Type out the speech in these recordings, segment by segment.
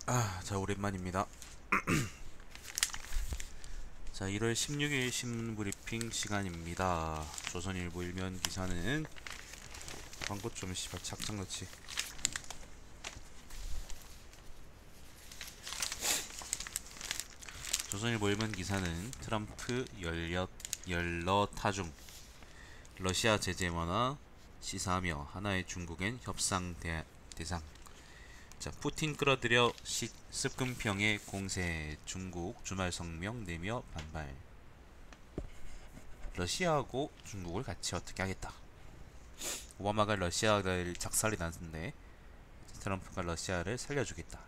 자, 오랜만입니다. 자, 1월 16일 신문 브리핑 시간입니다. 조선일보 일면 기사는 광고 좀 씨발 착착 넣지. 조선일보 일면 기사는 트럼프 연러 타중 러시아 제재 완화 시사하며 하나의 중국엔 협상 대상. 자, 푸틴 끌어들여 습금평의 공세. 중국 주말 성명 내며 반발. 러시아하고 중국을 같이 어떻게 하겠다. 오바마가 러시아를 작살이 났는데 트럼프가 러시아를 살려주겠다.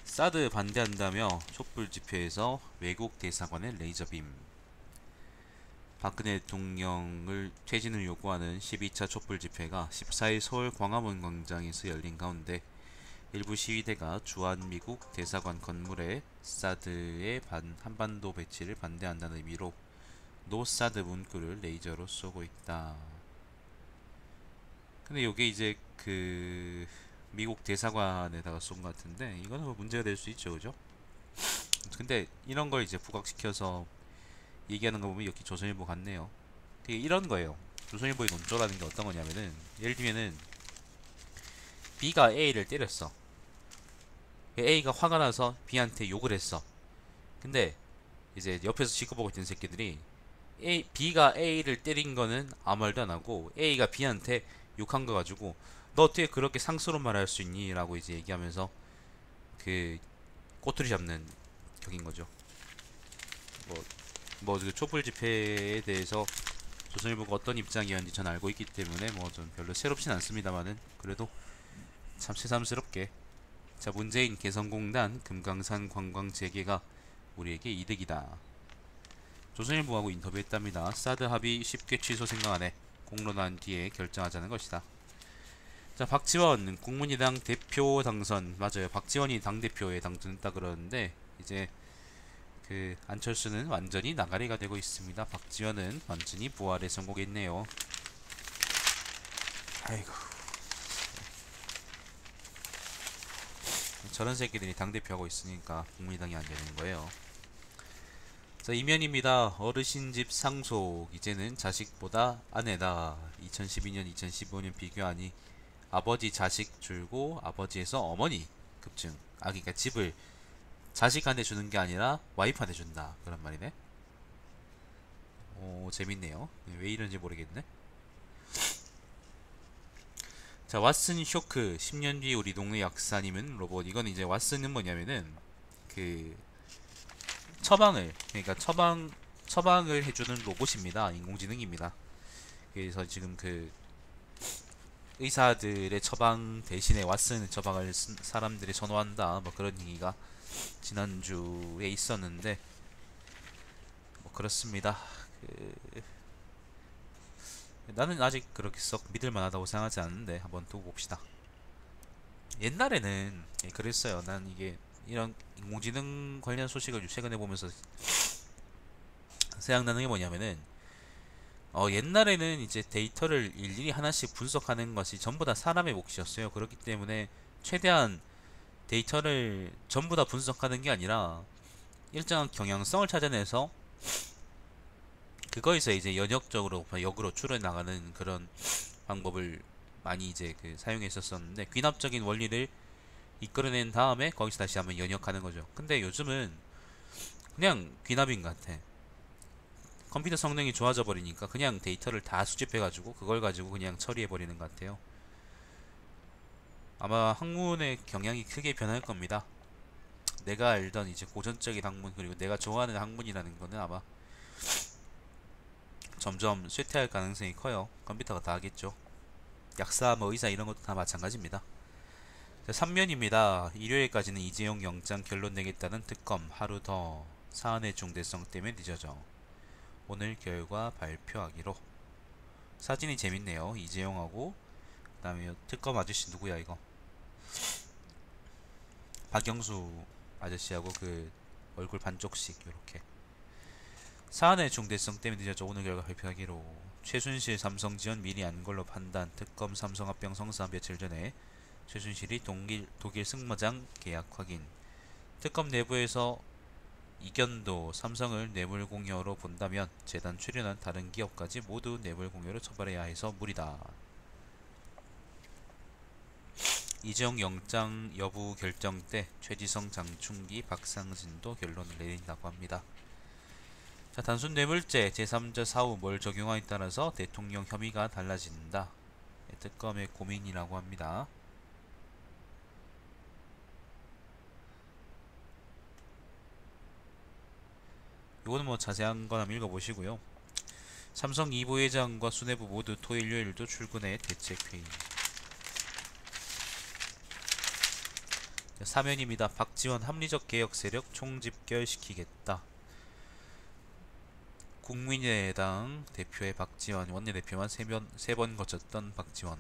사드 반대한다며 촛불 집회에서 외국 대사관의 레이저빔. 박근혜 대통령을 퇴진을 요구하는 12차 촛불 집회가 14일 서울 광화문 광장에서 열린 가운데 일부 시위대가 주한미국 대사관 건물에 사드의 한반도 배치를 반대한다는 의미로 노사드 문구를 레이저로 쏘고 있다. 근데 이게 이제 그 미국 대사관에다가 쏜 것 같은데 이거는 뭐 문제가 될 수 있죠, 그죠? 근데 이런 걸 이제 부각시켜서 얘기하는 거 보면 여기 조선일보 같네요. 되게 이런 거예요. 조선일보의 논조라는 게 어떤 거냐면은 예를 들면은 B가 A를 때렸어. A가 화가 나서 B한테 욕을 했어. 근데 이제 옆에서 지켜보고 있던 새끼들이 B가 A를 때린 거는 아무 말도 안 하고 A가 B한테 욕한 거 가지고 너 어떻게 그렇게 상스러운 말 할 수 있니? 라고 이제 얘기하면서 그 꼬투리 잡는 격인 거죠. 뭐, 그 촛불 집회에 대해서 조선일보가 어떤 입장이었는지 전 알고 있기 때문에 뭐 좀 별로 새롭진 않습니다만은 그래도 참 새삼스럽게 자, 문재인 개성공단 금강산 관광 재개가 우리에게 이득이다. 조선일보하고 인터뷰했답니다. 사드 합의 쉽게 취소 생각 안해 공론한 뒤에 결정하자는 것이다. 자, 박지원 국민의당 대표 당선. 맞아요, 박지원이 당대표에 당선했다 그러는데 이제 그 안철수는 완전히 나가리가 되고 있습니다. 박지원은 완전히 부활에 성공했네요. 아이고, 저런 새끼들이 당대표하고 있으니까 국민의당이 안 되는 거예요. 자, 이면입니다. 어르신 집 상속 이제는 자식보다 아내다. 2012년 2015년 비교하니 아버지 자식 줄고 아버지에서 어머니 급증. 그러니까 집을 자식한테 주는 게 아니라 와이프한테 준다 그런 말이네. 오, 재밌네요. 왜 이런지 모르겠네. 자, 왓슨 쇼크 10년 뒤 우리 동네 약사님은 로봇. 이건 이제 왓슨은 뭐냐면은 그 처방을 해주는 로봇입니다. 인공지능입니다. 그래서 지금 그 의사들의 처방 대신에 왓슨 처방을 사람들이 선호한다 뭐 그런 얘기가 지난주에 있었는데 뭐 그렇습니다. 그 나는 아직 그렇게 썩 믿을만하다고 생각하지 않는데 한번 두고 봅시다. 옛날에는 그랬어요. 난 이게 이런 인공지능 관련 소식을 최근에 보면서 생각나는 게 뭐냐면은 옛날에는 이제 데이터를 일일이 하나씩 분석하는 것이 전부 다 사람의 몫이었어요. 그렇기 때문에 최대한 데이터를 전부 다 분석하는 게 아니라 일정한 경향성을 찾아내서 그거에서 이제 연역적으로 역으로 추려 나가는 그런 방법을 많이 이제 그 사용했었었는데 귀납적인 원리를 이끌어낸 다음에 거기서 다시 한번 연역하는 거죠. 근데 요즘은 그냥 귀납인 것 같아. 컴퓨터 성능이 좋아져 버리니까 그냥 데이터를 다 수집해가지고 그걸 가지고 그냥 처리해 버리는 것 같아요. 아마 학문의 경향이 크게 변할 겁니다. 내가 알던 이제 고전적인 학문 그리고 내가 좋아하는 학문이라는 거는 아마 점점 쇠퇴할 가능성이 커요. 컴퓨터가 다 하겠죠. 약사, 뭐 의사 이런 것도 다 마찬가지입니다. 3면입니다. 일요일까지는 이재용 영장 결론 내겠다는 특검 하루 더 사안의 중대성 때문에 늦어져. 오늘 결과 발표하기로. 사진이 재밌네요. 이재용하고 그다음에 특검 아저씨 누구야 이거? 박영수 아저씨하고 그 얼굴 반쪽씩 이렇게. 사안의 중대성 때문에 늦어져 오늘 결과 발표하기로. 최순실 삼성 지원 미리 안 걸로 판단. 특검 삼성 합병 성사. 며칠 전에 최순실이 독일 승마장 계약 확인. 특검 내부에서 이견도 삼성을 뇌물공여로 본다면 재단 출연한 다른 기업까지 모두 뇌물공여로 처벌해야 해서 무리다. 이재용 영장 여부 결정 때 최지성, 장충기, 박상진도 결론을 내린다고 합니다. 자, 단순 뇌물죄 제3자 사후 뭘 적용하에 따라서 대통령 혐의가 달라진다. 특검의 고민이라고 합니다. 이거는 뭐 자세한 건 한번 읽어보시고요. 삼성 이 부회장과 수뇌부 모두 토일 요일도 출근해 대책회의. 사면입니다. 박지원 합리적 개혁 세력 총집결시키겠다. 국민의당 대표의 박지원, 원내대표만 3번 거쳤던 박지원.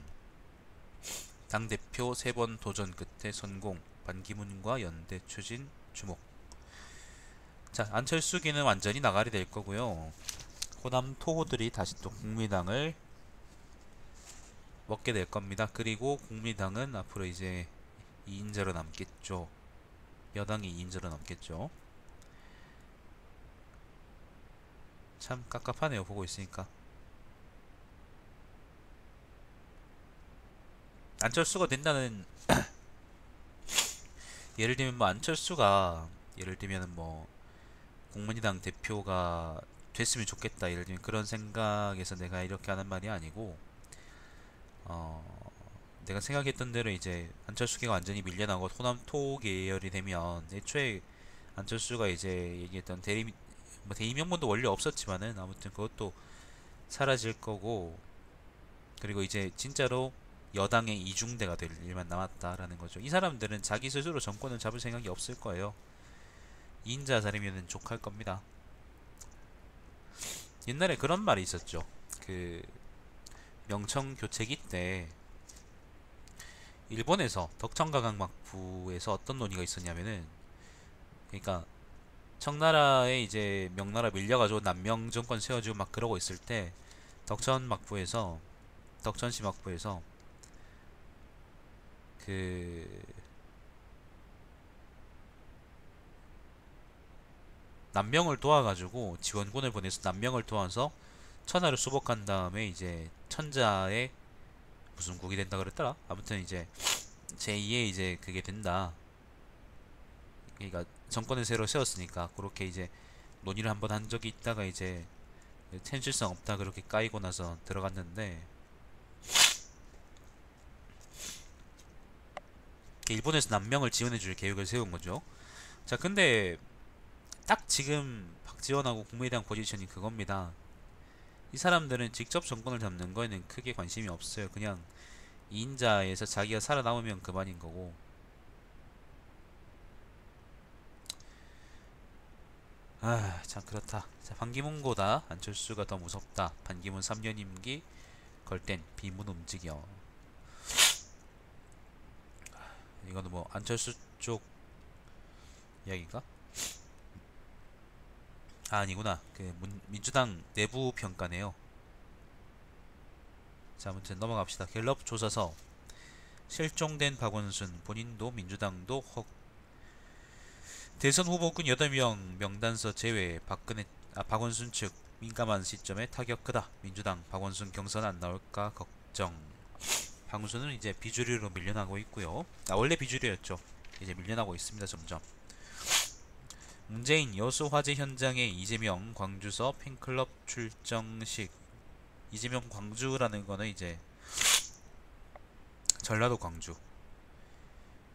당대표 3번 도전 끝에 성공. 반기문과 연대 추진 주목. 자, 안철수기는 완전히 나가리 될 거고요. 호남 토호들이 다시 또 국민당을 먹게 될 겁니다. 그리고 국민당은 앞으로 이제 2인자로 남겠죠. 여당이 2인자로 남겠죠. 참 깝깝하네요, 보고 있으니까. 안철수가 된다는 예를 들면 뭐 안철수가 예를 들면 뭐 국민의당 대표가 됐으면 좋겠다, 예를 들면 그런 생각에서 내가 이렇게 하는 말이 아니고, 내가 생각했던 대로 이제 안철수계가 완전히 밀려나고 호남 토 계열이 되면 애초에 안철수가 이제 얘기했던 뭐 대의명분도 원래 없었지만은 아무튼 그것도 사라질 거고, 그리고 이제 진짜로 여당의 이중대가 될 일만 남았다라는 거죠. 이 사람들은 자기 스스로 정권을 잡을 생각이 없을 거예요. 2인자 자리면은 족할 겁니다. 옛날에 그런 말이 있었죠. 그 명청 교체기 때 일본에서 덕청가강막부에서 어떤 논의가 있었냐면은, 그러니까 청나라에 이제 명나라 밀려가지고 남명 정권 세워주고 막 그러고 있을 때 덕천시 막부에서 그 남명을 도와가지고 지원군을 보내서 남명을 도와서 천하를 수복한 다음에 이제 천자의 무슨 국이 된다 그랬더라. 아무튼 이제 제2의 이제 그게 된다. 그러니까 정권을 새로 세웠으니까 그렇게 이제 논의를 한번 한 적이 있다가 이제 현실성 없다 그렇게 까이고 나서 들어갔는데, 일본에서 남명을 지원해줄 계획을 세운 거죠. 자, 근데 딱 지금 박지원하고 국민의당 포지션이 그겁니다. 이 사람들은 직접 정권을 잡는 거에는 크게 관심이 없어요. 그냥 2인자에서 자기가 살아남으면 그만인 거고. 아, 참 그렇다. 자, 반기문보다 안철수가 더 무섭다. 반기문 3년 임기 걸 땐 비문 움직여. 이거는 뭐 안철수 쪽 이야기인가? 아, 아니구나. 그 민주당 내부 평가네요. 자, 아무튼 넘어갑시다. 갤럽 조사서 실종된 박원순 본인도 민주당도 헉. 대선 후보군 8명 명단서 제외. 박원순 측 민감한 시점에 타격 크다. 민주당 박원순 경선 안 나올까 걱정. 박원순은 이제 비주류로 밀려나고 있고요. 원래 비주류였죠. 이제 밀려나고 있습니다. 점점. 문재인 여수 화재 현장에 이재명 광주서 팬클럽 출정식. 이재명 광주라는 거는 이제 전라도 광주.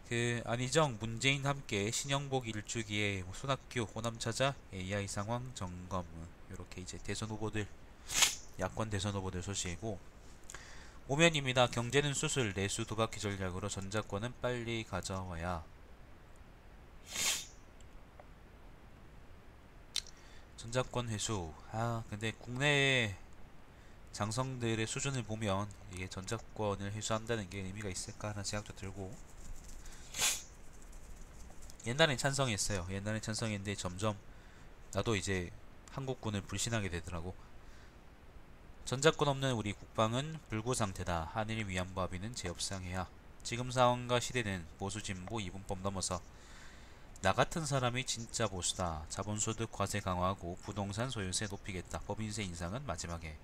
그 안희정 문재인 함께 신영복 일주기에 손학규 호남 찾아 AI 상황 점검. 이렇게 이제 대선 후보들, 야권 대선 후보들 소식이고, 오면입니다. 경제는 수술, 내수 도박기 전략으로 전자권은 빨리 가져와야. 전자권 회수. 아, 근데 국내 장성들의 수준을 보면 이게 전자권을 회수한다는 게 의미가 있을까 하는 생각도 들고, 옛날엔 찬성했어요. 옛날엔 찬성했는데 점점 나도 이제 한국군을 불신하게 되더라고. 전작권 없는 우리 국방은 불구 상태다. 한일 위안부 합의는 재협상해야. 지금 상황과 시대는 보수 진보 이분법 넘어서 나 같은 사람이 진짜 보수다. 자본소득 과세 강화하고 부동산 소유세 높이겠다. 법인세 인상은 마지막에.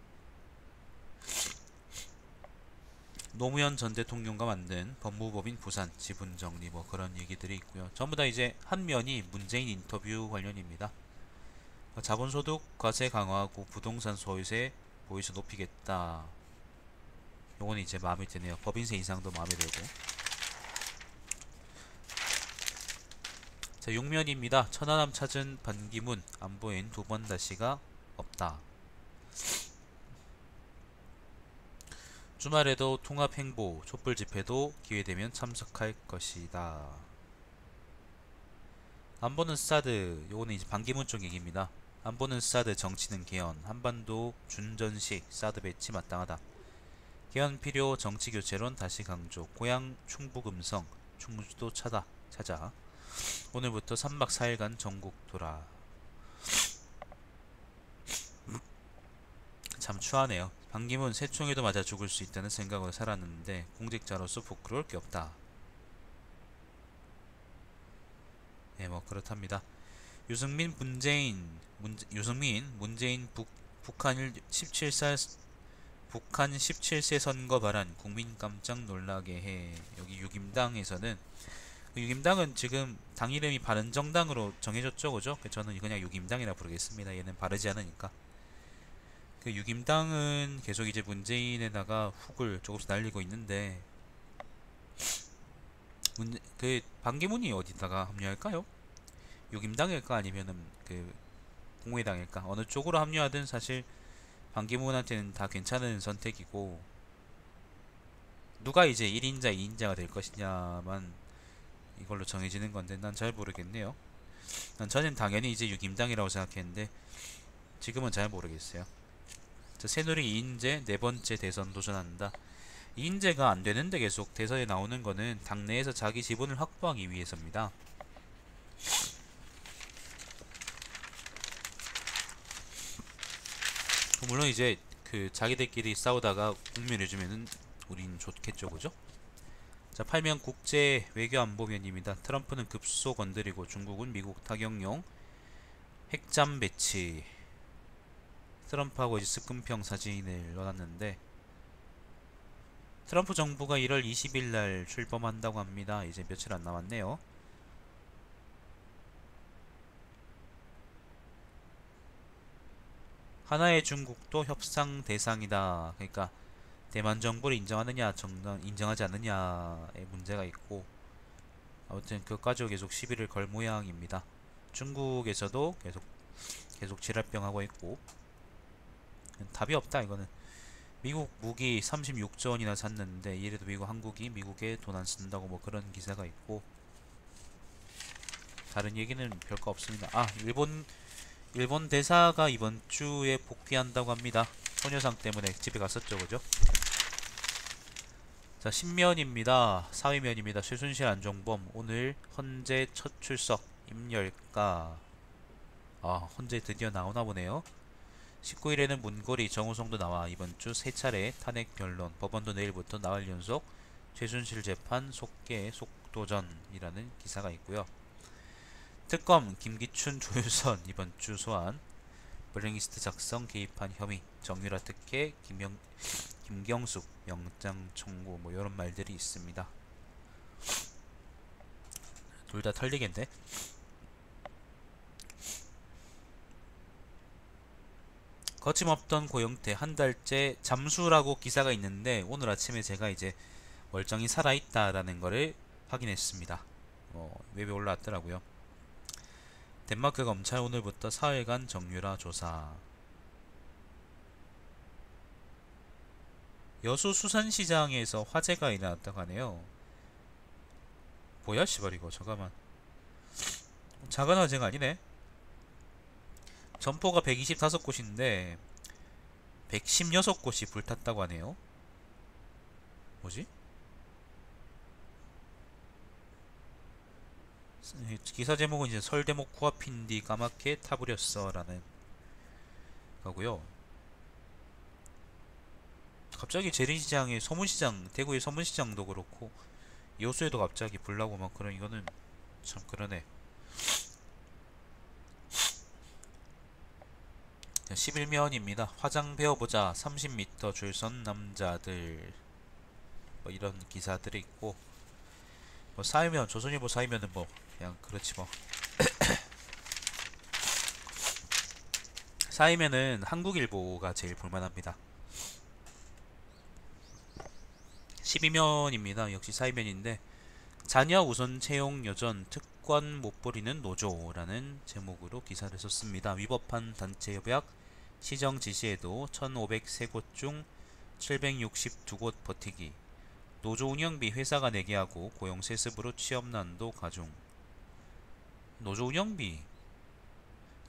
노무현 전 대통령과 만든 법무법인 부산 지분정리 뭐 그런 얘기들이 있고요. 전부 다 이제 한 면이 문재인 인터뷰 관련입니다. 자본소득 과세 강화하고 부동산 소유세 보유세 높이겠다. 요거는 이제 마음에 드네요. 법인세 인상도 마음에 들고. 자, 6면입니다. 천안함 찾은 반기문 안보인 두 번 다시가 없다. 주말에도 통합행보 촛불집회도 기회되면 참석할 것이다. 안보는 사드. 요거는 이제 반기문 쪽 얘기입니다. 안보는 사드 정치는 개헌. 한반도 준전식 사드 배치 마땅하다. 개헌 필요 정치교체론 다시 강조. 고향 충북음성 충주도 찾아. 오늘부터 3박 4일간 전국 돌아. 참 추하네요. 반기문 새총에도 맞아 죽을 수 있다는 생각으로 살았는데 공직자로서 부끄러울 게 없다. 네, 뭐 그렇답니다. 유승민 문재인 북한 17세 선거 발언 국민 깜짝 놀라게 해. 여기 유김당에서는 유김당은 지금 당 이름이 바른정당으로 정해졌죠, 그죠? 저는 그냥 유김당이라 부르겠습니다. 얘는 바르지 않으니까. 그 유김당은 계속 이제 문재인에다가 훅을 조금씩 날리고 있는데 그 반기문이 어디다가 합류할까요? 유김당일까 아니면은 그 공회당일까? 어느 쪽으로 합류하든 사실 반기문한테는 다 괜찮은 선택이고 누가 이제 1인자, 2인자가 될 것이냐만 이걸로 정해지는 건데 난 잘 모르겠네요. 저는 당연히 이제 유김당이라고 생각했는데 지금은 잘 모르겠어요. 새누리 이인재 네 번째 대선 도전한다. 이인재가 안 되는데 계속 대선에 나오는 거는 당내에서 자기 지분을 확보하기 위해서입니다. 물론 이제 그 자기들끼리 싸우다가 국면해주면은 우린 좋겠죠, 그죠? 자, 8면 국제 외교 안보면입니다. 트럼프는 급속 건드리고 중국은 미국 타격용 핵잠 배치. 트럼프하고 이제 습근평 사진을 넣어놨는데 트럼프 정부가 1월 20일 날 출범한다고 합니다. 이제 며칠 안 남았네요. 하나의 중국도 협상 대상이다. 그러니까 대만 정부를 인정하느냐 인정하지 않느냐의 문제가 있고 아무튼 그까지로 계속 시비를 걸 모양입니다. 중국에서도 계속 지랄병 하고 있고 답이 없다. 이거는 미국 무기 36조 원이나 샀는데 이래도 한국이 미국에 돈 안 쓴다고 뭐 그런 기사가 있고 다른 얘기는 별거 없습니다. 아, 일본 대사가 이번 주에 복귀한다고 합니다. 소녀상 때문에 집에 갔었죠, 그죠? 자, 신면입니다. 사위면입니다. 최순실 안종범 오늘 헌재 첫 출석. 임열가. 아, 헌재 드디어 나오나 보네요. 19일에는 문고리 정우성도 나와 이번 주 3차례 탄핵 변론. 법원도 내일부터 나흘 연속 최순실 재판 속개 속도전이라는 기사가 있고요. 특검 김기춘 조유선 이번 주 소환. 블랙리스트 작성 개입한 혐의. 정유라 특혜 김경숙 영장 청구 뭐 이런 말들이 있습니다. 둘 다 털리겠네. 거침없던 고영태 한 달째 잠수라고 기사가 있는데 오늘 아침에 제가 이제 멀쩡히 살아있다라는 거를 확인했습니다. 웹에 올라왔더라고요. 덴마크 검찰 오늘부터 사흘간 정유라 조사. 여수 수산시장에서 화재가 일어났다고 하네요. 뭐야 씨발 이거 잠깐만. 작은 화재가 아니네. 점포가 125곳인데 116곳이 불탔다고 하네요. 뭐지? 기사 제목은 이제 설대목 코앞인디 까맣게 타버렸어 라는 거고요. 갑자기 재래시장에 서문시장, 대구의 서문시장도 그렇고 여수에도 갑자기 불나고 막 그런, 이거는 참 그러네. 11면입니다. 화장 배워보자 30m 줄 선 남자들, 뭐 이런 기사들이 있고, 뭐 사이면, 조선일보 사이면은 뭐 그냥 그렇지 뭐. 사이면은 한국일보가 제일 볼만합니다. 12면입니다. 역시 사이면인데, 자녀 우선 채용 여전 특권 못 부리는 노조라는 제목으로 기사를 썼습니다. 위법한 단체 협약 시정 지시에도 1503곳 중 762곳 버티기, 노조 운영비 회사가 내게 하고 고용 세습으로 취업난도 가중. 노조 운영비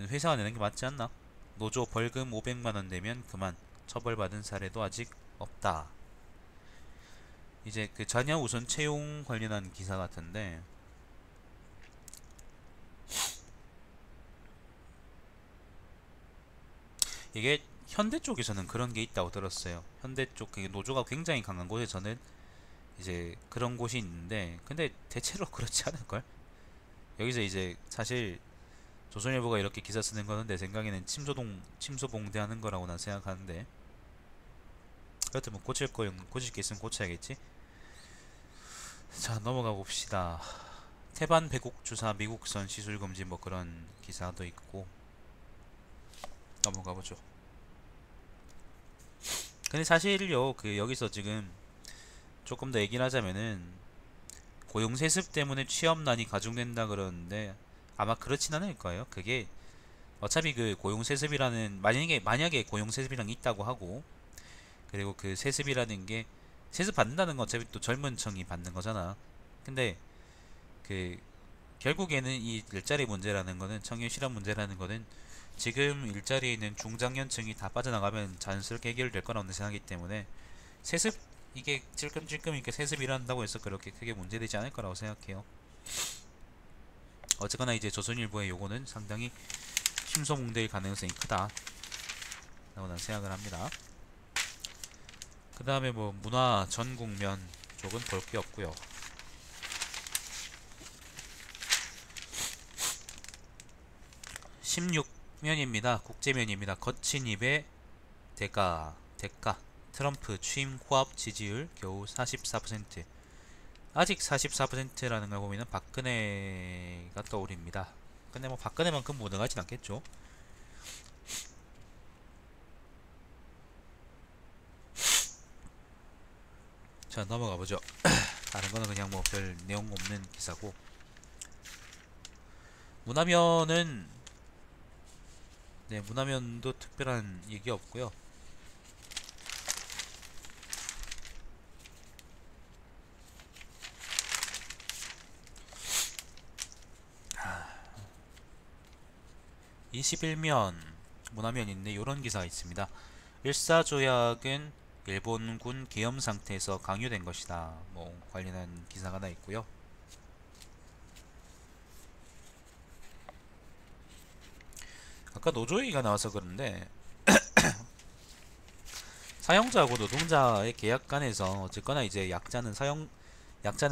회사가 내는 게 맞지 않나? 노조 벌금 500만원 내면 그만, 처벌받은 사례도 아직 없다. 이제 그 자녀 우선 채용 관련한 기사 같은데, 이게 현대 쪽에서는 그런 게 있다고 들었어요. 현대 쪽 노조가 굉장히 강한 곳에서는 이제 그런 곳이 있는데, 근데 대체로 그렇지 않을걸? 여기서 이제 사실 조선일보가 이렇게 기사 쓰는 거는 내 생각에는 침소봉대하는 거라고 난 생각하는데, 그래도 뭐 고칠 게 있으면 고쳐야겠지. 자, 넘어가 봅시다. 태반 배곡 주사 미국선 시술 금지, 뭐 그런 기사도 있고. 넘어가 보죠. 근데 사실요, 그 여기서 지금 조금 더 얘기를 하자면은, 고용세습 때문에 취업난이 가중된다 그러는데 아마 그렇진 않을 거예요. 그게 어차피 그 고용세습이라는, 만약에 고용세습이랑 있다고 하고, 그리고 그 세습이라는 게, 세습 받는다는 건 어차피 또 젊은 층이 받는 거잖아. 근데 그 결국에는 이 일자리 문제라는 거는, 청년 실업 문제라는 거는, 지금 일자리에 있는 중장년층이 다 빠져나가면 자연스럽게 해결될 거라고 생각하기 때문에, 세습, 이게 찔끔찔끔 이렇게 세습 일한다고 해서 그렇게 크게 문제되지 않을 거라고 생각해요. 어쨌거나 이제 조선일보의 요거는 상당히 심소몽대일 가능성이 크다 라고 난 생각을 합니다. 그 다음에 뭐 문화 전국면 쪽은 볼 게 없고요. 16면입니다. 국제면입니다. 거친 입의 대가 트럼프 취임 코앞 지지율 겨우 44%. 아직 44%라는 걸 보면은 박근혜가 떠오릅니다. 근데 뭐 박근혜만큼 무능하진 않겠죠. 자, 넘어가 보죠. 다른 거는 그냥 뭐 별 내용 없는 기사고, 문화면은, 네, 문화면도 특별한 얘기 없고요. 아, 21면 문화면인데 요런 기사가 있습니다. 일사조약은 일본군 계엄 상태에서 강요된 것이다. 뭐 관련한 기사가 하나 있고요. 아까 노조 얘기가 나와서 그런데, 사용자하고 노동자의 계약간에서 어쨌거나 이제 약자는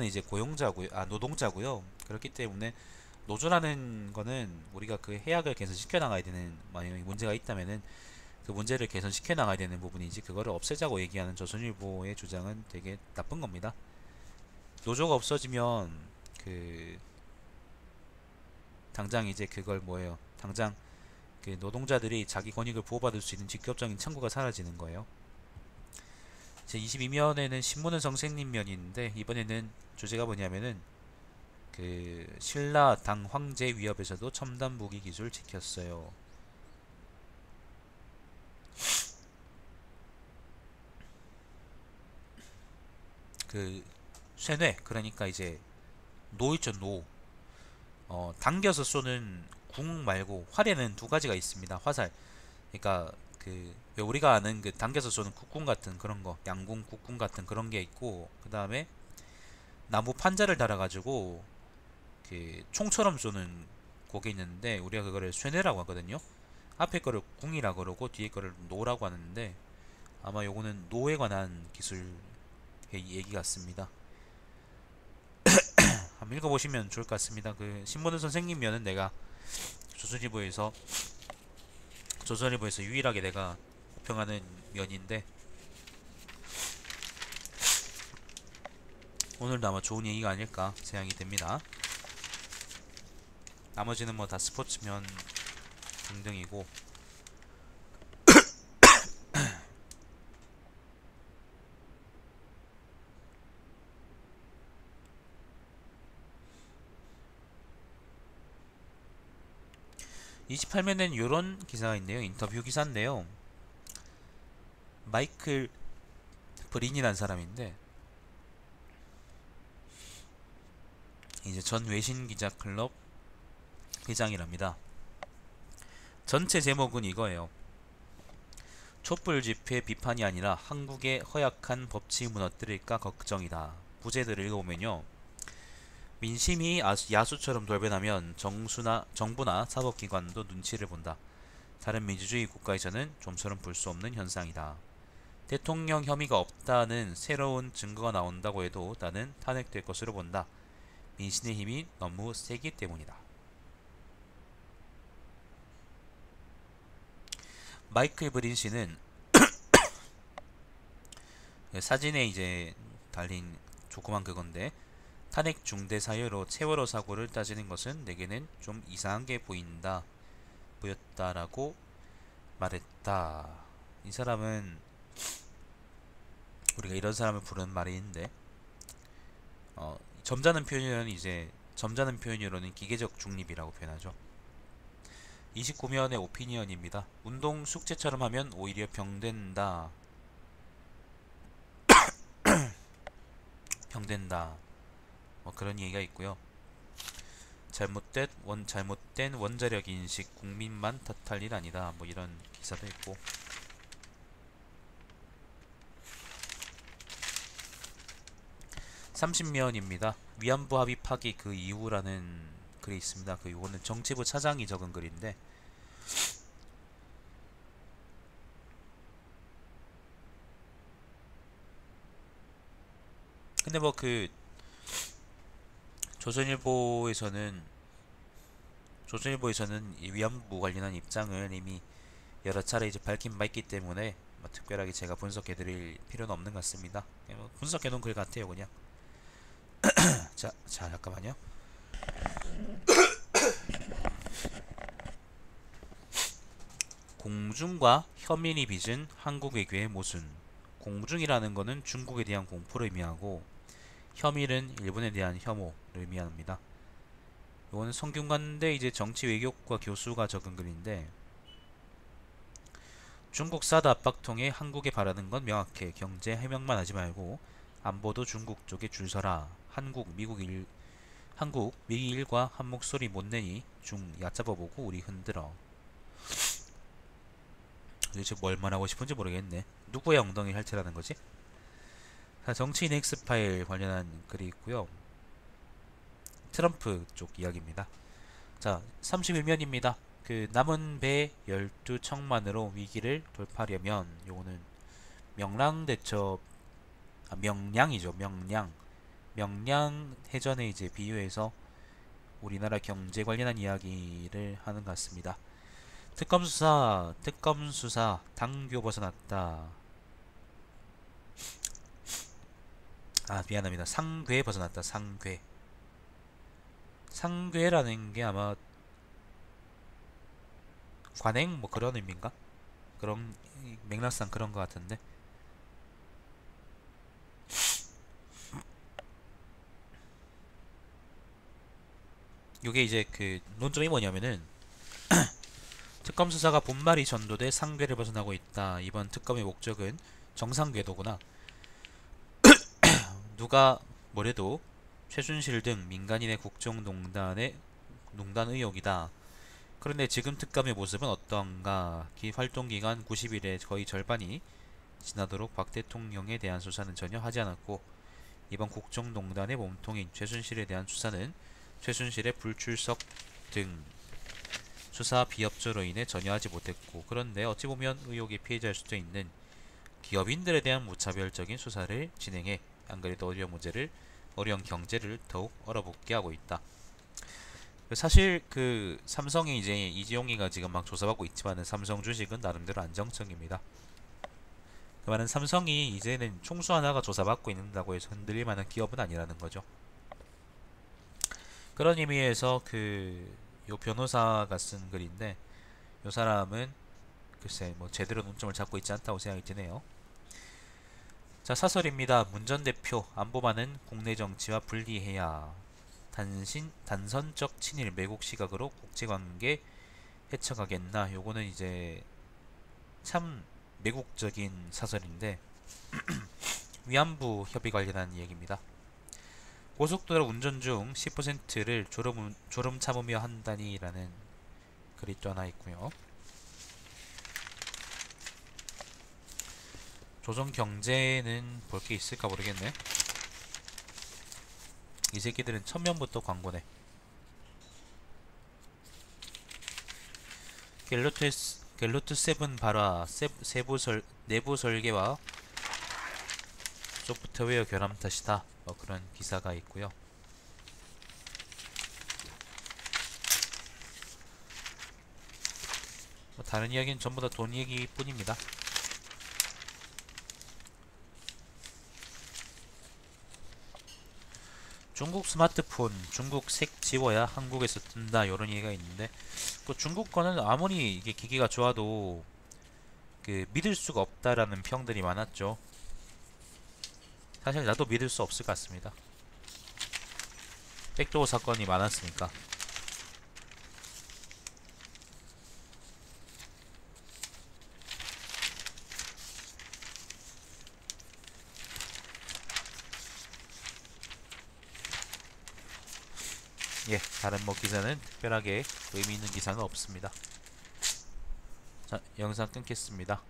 이제 고용자고요, 노동자고요. 그렇기 때문에 노조라는 거는 우리가 그 해약을 개선시켜 나가야 되는, 만약에 문제가 있다면은 그 문제를 개선시켜 나가야 되는 부분이지, 그거를 없애자고 얘기하는 조선일보의 주장은 되게 나쁜 겁니다. 노조가 없어지면 그 당장 이제 그걸 뭐예요? 당장 그 노동자들이 자기 권익을 보호받을 수 있는 직접적인 청구가 사라지는 거예요. 제 22면에는 신문은 선생님 면인데, 이번에는 주제가 뭐냐면은 그 신라 당 황제 위협에서도 첨단 무기 기술 지켰어요. 그 쇠뇌, 그러니까 이제 노 있죠, 노. 당겨서 쏘는 궁 말고 활에는 두 가지가 있습니다. 화살. 그러니까 그 왜 우리가 아는 그 당겨서 쏘는 국궁 같은 그런 거, 양궁, 국궁 같은 그런 게 있고, 그 다음에 나무 판자를 달아가지고 그 총처럼 쏘는 곡이 있는데, 우리가 그거를 쇠뇌라고 하거든요. 앞에 거를 궁이라 그러고 뒤에 거를 노라고 하는데, 아마 요거는 노에 관한 기술 얘기 같습니다. 한번 읽어보시면 좋을 것 같습니다. 그 신문은 선생님면은 내가 조선일보에서 유일하게 내가 호평하는 면인데, 오늘도 아마 좋은 얘기가 아닐까 생각이 됩니다. 나머지는 뭐 다 스포츠면 등등이고, 28면엔 요런 기사가 있네요. 인터뷰 기사인데요. 마이클 브린이라는 사람인데, 이제 전 외신 기자 클럽 회장이랍니다. 전체 제목은 이거예요. 촛불 집회 비판이 아니라 한국의 허약한 법치 무너뜨릴까 걱정이다. 부제들을 읽어보면요, 민심이 야수처럼 돌변하면 정부나 사법기관도 눈치를 본다. 다른 민주주의 국가에서는 좀처럼 볼 수 없는 현상이다. 대통령 혐의가 없다는 새로운 증거가 나온다고 해도 나는 탄핵될 것으로 본다. 민심의 힘이 너무 세기 때문이다. 마이클 브린 씨는 사진에 이제 달린 조그만 그건데, 탄핵 중대 사유로 세월호 사고를 따지는 것은 내게는 좀 이상하게 보였다라고 말했다. 이 사람은 우리가 이런 사람을 부르는 말이 있는데, 점잖은 표현으로는 기계적 중립이라고 표현하죠. 29면의 오피니언입니다. 운동 숙제처럼 하면 오히려 병된다. 뭐 그런 얘기가 있고요. 잘못된 원자력 인식, 국민만 탓할 일 아니다. 뭐 이런 기사도 있고. 30면입니다. 위안부 합의 파기 그 이후라는 글이 있습니다. 이거는 정치부 차장이 적은 글인데, 근데 뭐 조선일보에서는 이 위안부 관련한 입장을 이미 여러 차례 이제 밝힌 바 있기 때문에 뭐 특별하게 제가 분석해드릴 필요는 없는 것 같습니다. 뭐 분석해놓은 글 같아요, 그냥. 자, 잠깐만요. 공중과 혐인이 빚은 한국 외교의 모순. 공중이라는 것은 중국에 대한 공포를 의미하고, 혐일은 일본에 대한 혐오를 의미합니다. 이거는 성균관대 이제 정치 외교과 교수가 적은 글인데, 중국 사드 압박 통해 한국에 바라는 건 명확해. 경제 해명만 하지 말고 안보도 중국 쪽에 줄 서라. 한국, 미일과 한 목소리 못 내니 중 얕잡아보고 우리 흔들어. 도대체 뭘 말하고 싶은지 모르겠네. 누구의 엉덩이 핥으라는 거지? 정치인 X파일 관련한 글이 있고요. 트럼프 쪽 이야기입니다. 자, 31면입니다. 남은 배 12척만으로 위기를 돌파하려면, 요거는 명량이죠. 명량 해전에 이제 비유해서 우리나라 경제 관련한 이야기를 하는 것 같습니다. 특검 수사 당교 벗어났다. 미안합니다. 상괴 벗어났다. 상괴라는 게 아마 관행 뭐 그런 의미인가? 그런 맥락상 그런 것 같은데. 요게 이제 논점이 뭐냐면은 특검 수사가 본말이 전도돼 상괴를 벗어나고 있다. 이번 특검의 목적은 정상궤도구나. 누가 뭐래도 최순실 등 민간인의 국정농단 의혹이다. 그런데 지금 특검의 모습은 어떤가? 활동기간 90일의 거의 절반이 지나도록 박 대통령에 대한 수사는 전혀 하지 않았고, 이번 국정농단의 몸통인 최순실에 대한 수사는 최순실의 불출석 등 수사 비협조로 인해 전혀 하지 못했고, 그런데 어찌 보면 의혹의 피해자일 수도 있는 기업인들에 대한 무차별적인 수사를 진행해 안 그래도 어려운 경제를 더욱 얼어붙게 하고 있다. 사실 그 삼성이 이제 이재용이가 지금 막 조사받고 있지만은 삼성 주식은 나름대로 안정적입니다. 그 말은 삼성이 이제는 총수 하나가 조사받고 있는다고 해서 흔들릴 만한 기업은 아니라는 거죠. 그런 의미에서 요 변호사가 쓴 글인데, 요 사람은 글쎄 뭐 제대로 논점을 잡고 있지 않다고 생각이 드네요. 자, 사설입니다. 문 전 대표 안보만은 국내 정치와 분리해야 단선적 친일 매국 시각으로 국제관계 해쳐가겠나. 요거는 이제 참 매국적인 사설인데 위안부 협의 관련한 얘기입니다. 고속도로 운전 중 10%를 졸음 참으며 한다니라는 글이 또 하나 있고요. 조선경제는 볼 게 있을까 모르겠네. 이 새끼들은 천면부터 광고네. 갤로트 7 발화 내부 설계와 소프트웨어 결함 탓이다. 뭐 그런 기사가 있고요. 뭐 다른 이야기는 전부 다 돈 얘기 뿐입니다. 중국 스마트폰, 중국 색 지워야 한국에서 뜬다. 요런 얘기가 있는데, 그 중국 거는 아무리 이게 기기가 좋아도 믿을 수가 없다라는 평들이 많았죠. 사실 나도 믿을 수 없을 것 같습니다. 백도어 사건이 많았으니까. 예, 다른 뭐 기사는 특별하게 의미 있는 기사는 없습니다. 자, 영상 끊겠습니다.